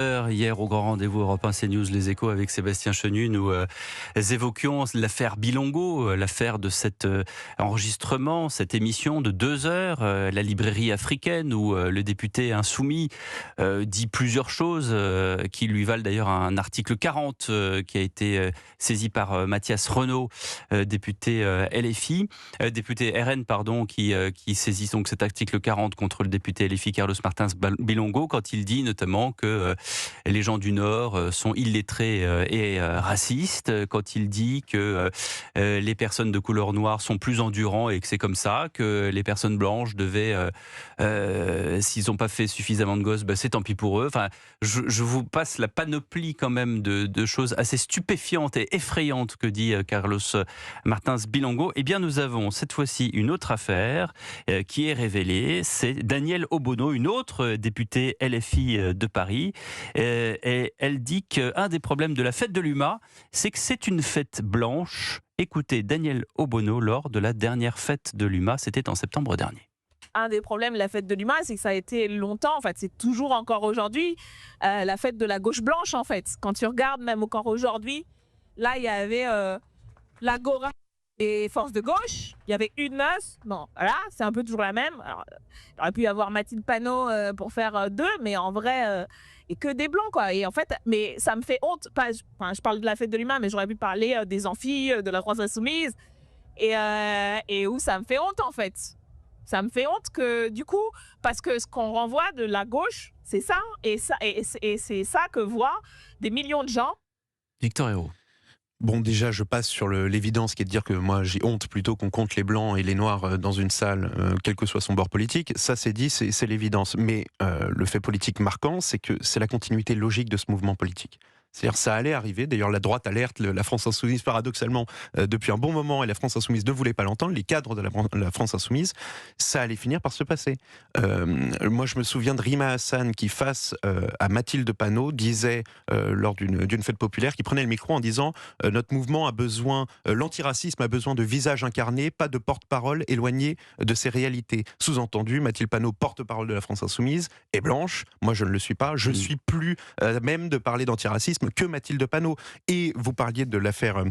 Hier au grand rendez-vous Europe 1 CNews Les Échos avec Sébastien Chenu, nous évoquions l'affaire Bilongo, l'affaire de cet enregistrement, cette émission de 2 heures, la librairie africaine où le député insoumis dit plusieurs choses qui lui valent d'ailleurs un article 40 qui a été saisi par Mathias Renaud, député LFI, député RN pardon, qui saisit donc cet article 40 contre le député LFI Carlos Martins Bilongo quand il dit notamment que les gens du Nord sont illettrés et racistes, quand il dit que les personnes de couleur noire sont plus endurants et que c'est comme ça, que les personnes blanches devaient, s'ils n'ont pas fait suffisamment de gosses, c'est tant pis pour eux. Enfin, je vous passe la panoplie quand même de choses assez stupéfiantes et effrayantes que dit Carlos Martins Bilongo. Eh bien, nous avons cette fois-ci une autre affaire qui est révélée. C'est Danielle Obono, une autre députée LFI de Paris. Et elle dit qu'un des problèmes de la fête de l'UMA, c'est que c'est une fête blanche. Écoutez Danielle Obono lors de la dernière fête de l'UMA, c'était en septembre dernier. Un des problèmes de la fête de l'UMA, c'est que ça a été longtemps, en fait, c'est toujours encore aujourd'hui, la fête de la gauche blanche, en fait. Quand tu regardes, même encore aujourd'hui, là, il y avait l'Agora des forces de gauche, il y avait une meuf, bon, voilà, c'est un peu toujours la même. Alors, il aurait pu y avoir Mathilde Panot pour faire 2, mais en vrai, et que des blancs, quoi. Et en fait, mais ça me fait honte, je parle de la fête de l'UMA, mais j'aurais pu parler des amphis, de la France Insoumise, et où ça me fait honte, en fait. Ça me fait honte que, du coup, parce que ce qu'on renvoie de la gauche, c'est ça, et c'est ça que voient des millions de gens. Victor Hérault. Bon, déjà, je passe sur l'évidence qui est de dire que moi, j'ai honte plutôt qu'on compte les blancs et les noirs dans une salle, quel que soit son bord politique. Ça, c'est dit, c'est l'évidence. Mais le fait politique marquant, c'est que c'est la continuité logique de ce mouvement politique. C'est-à-dire ça allait arriver, d'ailleurs la droite alerte la France Insoumise paradoxalement depuis un bon moment et la France Insoumise ne voulait pas l'entendre, les cadres de la France Insoumise, ça allait finir par se passer. Moi je me souviens de Rima Hassan qui face à Mathilde Panot disait lors d'une fête populaire, qui prenait le micro en disant notre mouvement a besoin, l'antiracisme a besoin de visages incarnés, pas de porte-parole éloignés de ses réalités. Sous-entendu, Mathilde Panot, porte-parole de la France Insoumise, est blanche, moi je ne le suis pas, je suis plus même de parler d'antiracisme que Mathilde Panot. Et vous parliez de l'affaire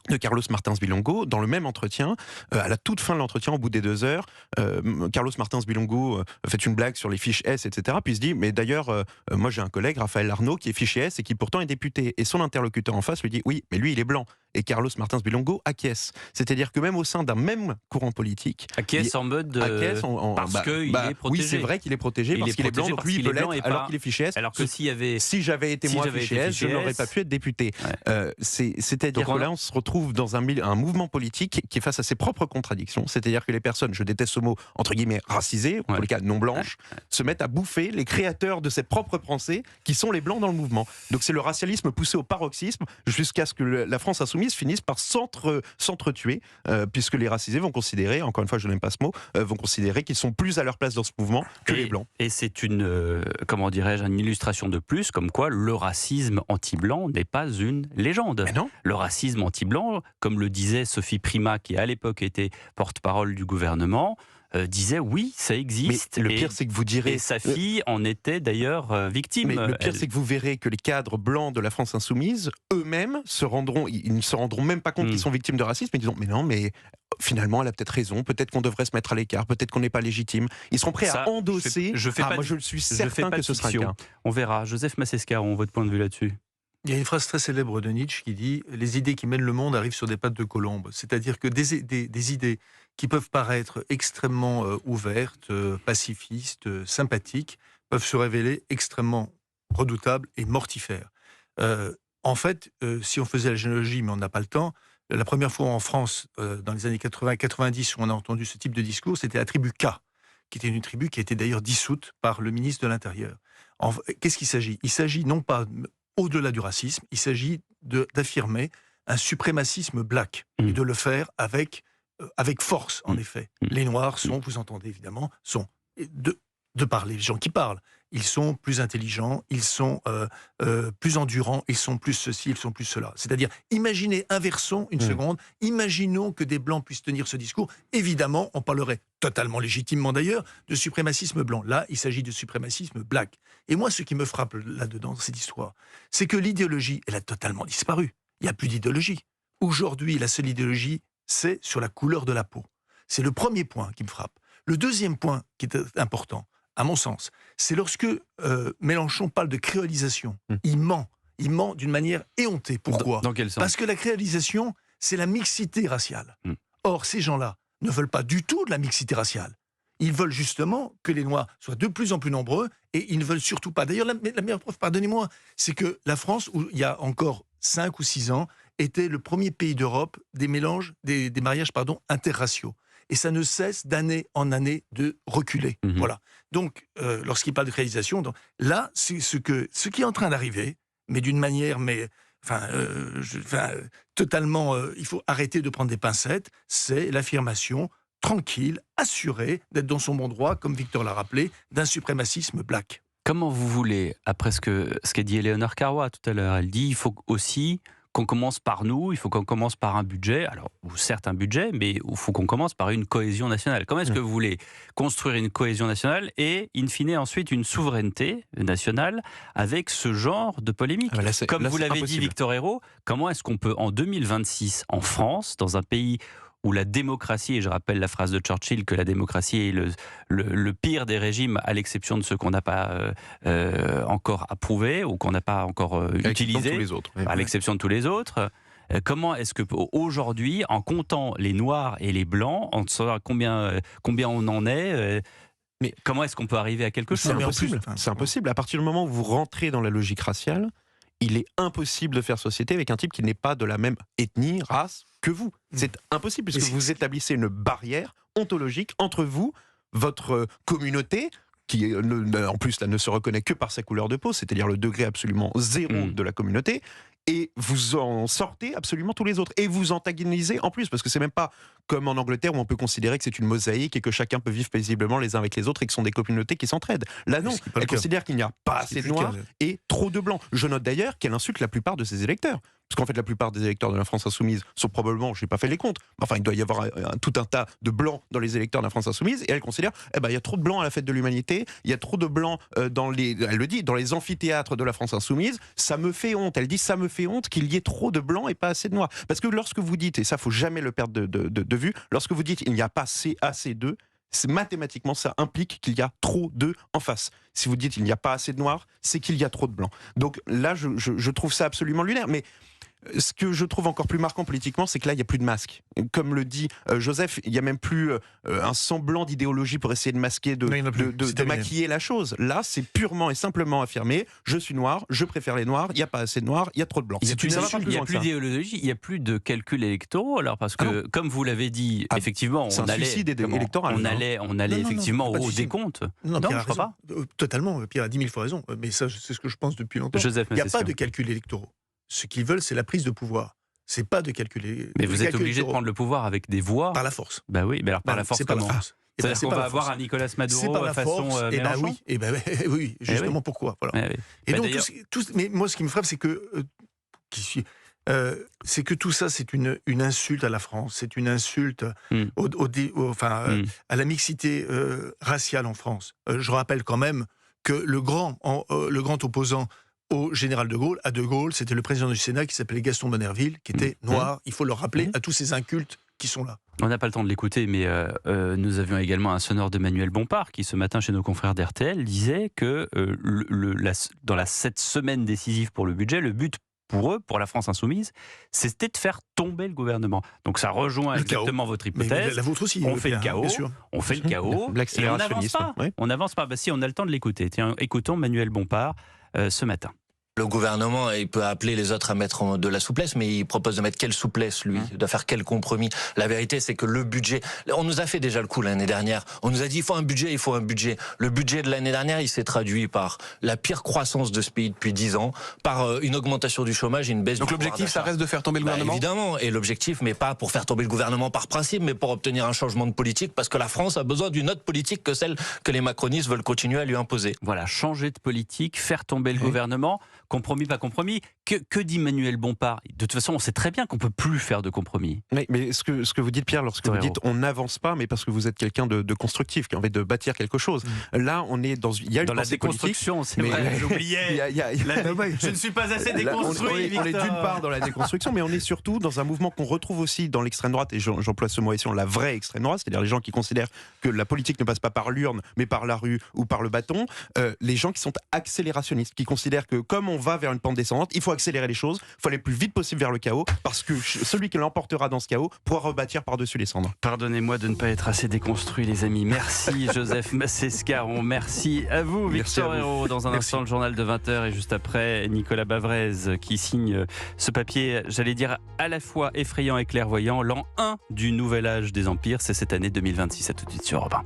de Carlos Martins Bilongo, dans le même entretien, à la toute fin de l'entretien, au bout des 2 heures, Carlos Martins Bilongo fait une blague sur les fiches S, etc. Puis il se dit, mais d'ailleurs, moi j'ai un collègue, Raphaël Arnaud, qui est fiché S et qui pourtant est député. Et son interlocuteur en face lui dit, oui, mais lui il est blanc. Et Carlos Martins Bilongo acquiesce. C'est-à-dire que même au sein d'un même courant politique... Acquiesce en mode... parce qu'il est protégé. Oui, c'est vrai qu'il est protégé parce qu'il est blanc, donc lui il peut l'être alors qu'il est fiché S. Alors que si j'avais été moi fiché S, je n'aurais pas pu être député. Ouais. C'est-à-dire que là on se retrouve dans un mouvement politique qui est face à ses propres contradictions. C'est-à-dire que les personnes, je déteste ce mot, entre guillemets, racisées, en tous les cas non blanches, se mettent à bouffer les créateurs de cette propre pensée qui sont les blancs dans le mouvement. Donc c'est le racialisme poussé au paroxysme jusqu'à ce que la France Insoumise finisse par s'entretuer, puisque les racisés vont considérer, encore une fois je n'aime pas ce mot, vont considérer qu'ils sont plus à leur place dans ce mouvement que les blancs. Et c'est une, comment dirais-je, une illustration de plus, comme quoi le racisme anti-blanc n'est pas une légende. Mais non. Le racisme anti-blanc, comme le disait Sophie Primas, qui à l'époque était porte-parole du gouvernement, disait oui, ça existe. Mais le pire, c'est que vous direz... Et sa fille en était d'ailleurs victime. Mais le pire, c'est que vous verrez que les cadres blancs de la France Insoumise, eux-mêmes, ils ne se rendront même pas compte qu'ils sont victimes de racisme, et ils diront, mais non, mais finalement, elle a peut-être raison, peut-être qu'on devrait se mettre à l'écart, peut-être qu'on n'est pas légitime. Ils seront prêts à endosser... moi, je suis certain que ce sera le cas. On verra. Joseph Massescaron, votre point de vue là-dessus? Il y a une phrase très célèbre de Nietzsche qui dit « Les idées qui mènent le monde arrivent sur des pattes de colombe ». C'est-à-dire que des idées qui peuvent paraître extrêmement ouvertes, pacifistes, sympathiques, peuvent se révéler extrêmement redoutables et mortifères. En fait, si on faisait la généalogie, mais on n'a pas le temps, la première fois en France, dans les années 80-90, où on a entendu ce type de discours, c'était la tribu K, qui était une tribu qui a été d'ailleurs dissoute par le ministre de l'Intérieur. Qu'est-ce qu'il s'agit? Il s'agit non pas... au-delà du racisme, il s'agit d'affirmer un suprémacisme black et de le faire avec force, en effet. Les Noirs sont, vous entendez évidemment, sont de par les gens qui parlent, ils sont plus intelligents, ils sont plus endurants, ils sont plus ceci, ils sont plus cela. C'est-à-dire, imaginez, inversons une seconde, imaginons que des Blancs puissent tenir ce discours. Évidemment, on parlerait totalement légitimement d'ailleurs de suprémacisme blanc. Là, il s'agit de suprémacisme black. Et moi, ce qui me frappe là-dedans, dans cette histoire, c'est que l'idéologie, elle a totalement disparu. Il n'y a plus d'idéologie. Aujourd'hui, la seule idéologie, c'est sur la couleur de la peau. C'est le premier point qui me frappe. Le deuxième point qui est important, à mon sens, c'est lorsque Mélenchon parle de créolisation. Il ment d'une manière éhontée. Pourquoi ? Dans quel sens ? Parce que la créolisation, c'est la mixité raciale. Or, ces gens-là ne veulent pas du tout de la mixité raciale. Ils veulent justement que les Noirs soient de plus en plus nombreux et ils ne veulent surtout pas. D'ailleurs, la meilleure preuve, pardonnez-moi, c'est que la France, où il y a encore 5 ou 6 ans, était le premier pays d'Europe des mariages interraciaux. Et ça ne cesse d'année en année de reculer. Voilà. Donc, lorsqu'il parle de créolisation, là, c'est ce qui est en train d'arriver, mais d'une manière, totalement, il faut arrêter de prendre des pincettes, c'est l'affirmation tranquille, assurée d'être dans son bon droit, comme Victor l'a rappelé, d'un suprémacisme black. Comment vous voulez, après ce qu'a dit Éléonore Carrois tout à l'heure, elle dit il faut aussi qu'on commence par nous, il faut qu'on commence par un budget, alors certes un budget, mais il faut qu'on commence par une cohésion nationale. Comment est-ce que vous voulez construire une cohésion nationale et, in fine, ensuite une souveraineté nationale avec ce genre de polémique ? Comme vous l'avez dit, Victor Ayrault, comment est-ce qu'on peut, en 2026, en France, dans un pays où la démocratie, et je rappelle la phrase de Churchill, que la démocratie est le pire des régimes, à l'exception de ceux qu'on n'a pas encore approuvés ou qu'on n'a pas encore utilisés, à l'exception de tous les autres. Comment est-ce que aujourd'hui, en comptant les noirs et les blancs, on saura combien on en est mais comment est-ce qu'on peut arriver à quelque chose ? C'est impossible. À partir du moment où vous rentrez dans la logique raciale, il est impossible de faire société avec un type qui n'est pas de la même ethnie, race que vous. C'est impossible puisque vous établissez une barrière ontologique entre vous, votre communauté, qui en plus là, ne se reconnaît que par sa couleur de peau, c'est-à-dire le degré absolument zéro de la communauté, et vous en sortez absolument tous les autres. Et vous antagonisez en plus, parce que c'est même pas comme en Angleterre où on peut considérer que c'est une mosaïque et que chacun peut vivre paisiblement les uns avec les autres et que ce sont des communautés qui s'entraident. Là non, elle considère qu'il n'y a pas assez de noirs et trop de blancs. Je note d'ailleurs qu'elle insulte la plupart de ses électeurs. Parce qu'en fait, la plupart des électeurs de la France Insoumise sont probablement, je n'ai pas fait les comptes, enfin, il doit y avoir tout un tas de blancs dans les électeurs de la France Insoumise, et elle considère, il y a trop de blancs à la fête de l'humanité, il y a trop de blancs elle le dit, dans les amphithéâtres de la France Insoumise, ça me fait honte. Elle dit, ça me fait honte qu'il y ait trop de blancs et pas assez de noirs. Parce que lorsque vous dites, et ça, faut jamais le perdre de vue, lorsque vous dites, il n'y a pas assez d'eux, mathématiquement, ça implique qu'il y a trop d'eux en face. Si vous dites qu'il n'y a pas assez de noirs, c'est qu'il y a trop de blancs. Donc là, je trouve ça absolument lunaire. Mais ce que je trouve encore plus marquant politiquement, c'est que là, il n'y a plus de masque. Comme le dit Joseph, il n'y a même plus un semblant d'idéologie pour essayer de masquer, de maquiller la chose. Là, c'est purement et simplement affirmé, je suis noir, je préfère les noirs, il n'y a pas assez de noirs, il y a trop de blancs. Il n'y a plus d'idéologie, il n'y a plus de calculs électoraux. Alors parce que, comme vous l'avez dit, effectivement, on allait effectivement au décompte. Non, je crois pas. Totalement, Pierre a 10 000 fois raison. Mais ça, c'est ce que je pense depuis longtemps. Joseph, il n'y a pas de calculs électoraux. Ce qu'ils veulent, c'est la prise de pouvoir. C'est pas de calculer. Mais vous êtes obligé de prendre le pouvoir avec des voix. Par la force. Bah oui, mais alors par la force, comment ? C'est-à-dire qu'on va avoir un Nicolas Maduro à façon Mélenchon ? Oui, justement pourquoi. Voilà. Et donc, mais moi, ce qui me frappe, c'est que tout ça, c'est une insulte à la France, c'est une insulte à la mixité raciale en France. Je rappelle quand même que le grand opposant au général de Gaulle, à de Gaulle, c'était le président du Sénat qui s'appelait Gaston Bonnerville, qui était noir, il faut le rappeler à tous ces incultes qui sont là. On n'a pas le temps de l'écouter, mais nous avions également un sonore de Manuel Bompard qui, ce matin, chez nos confrères d'RTL, disait que dans cette semaine décisive pour le budget, le but pour eux, pour la France Insoumise, c'était de faire tomber le gouvernement. Donc ça rejoint exactement votre hypothèse. Mais la vôtre aussi. On fait le chaos, on fait le chaos, et on n'avance pas. On n'avance pas. Si, on a le temps de l'écouter. Tiens, écoutons Manuel Bompard ce matin. Le gouvernement, il peut appeler les autres à mettre de la souplesse, mais il propose de mettre quelle souplesse, lui, de faire quel compromis? La vérité, c'est que le budget, on nous a fait déjà le coup l'année dernière. On nous a dit, il faut un budget, il faut un budget. Le budget de l'année dernière, il s'est traduit par la pire croissance de ce pays depuis 10 ans, par une augmentation du chômage et une baisse du pouvoir d'achat. Donc l'objectif, ça reste de faire tomber le gouvernement? Évidemment, et l'objectif, mais pas pour faire tomber le gouvernement par principe, mais pour obtenir un changement de politique, parce que la France a besoin d'une autre politique que celle que les macronistes veulent continuer à lui imposer. Voilà, changer de politique, faire tomber le gouvernement, compromis, pas compromis. Que dit Manuel Bompard? De toute façon, on sait très bien qu'on ne peut plus faire de compromis. Mais ce que vous dites, Pierre, lorsque vous dites on n'avance pas, mais parce que vous êtes quelqu'un de constructif, qui a envie de bâtir quelque chose. Là, on est il y a une dans la pensée politique, déconstruction, c'est vrai, j'oubliais. Je ne suis pas assez déconstruit, on est d'une part dans la déconstruction, mais on est surtout dans un mouvement qu'on retrouve aussi dans l'extrême droite, et j'emploie ce mot ici, la vraie extrême droite, c'est-à-dire les gens qui considèrent que la politique ne passe pas par l'urne, mais par la rue ou par le bâton. Les gens qui sont accélérationnistes, qui considèrent que comme on va vers une pente descendante, il faut accélérer les choses, il faut aller le plus vite possible vers le chaos, parce que celui qui l'emportera dans ce chaos pourra rebâtir par-dessus les cendres. Pardonnez-moi de ne pas être assez déconstruit, les amis. Merci Joseph Massescaron, merci à vous Victor Hérault. Dans un instant, le journal de 20h, et juste après, Nicolas Bavrez qui signe ce papier, j'allais dire à la fois effrayant et clairvoyant, l'an 1 du nouvel âge des empires, c'est cette année 2026. À tout de suite sur Europe 1.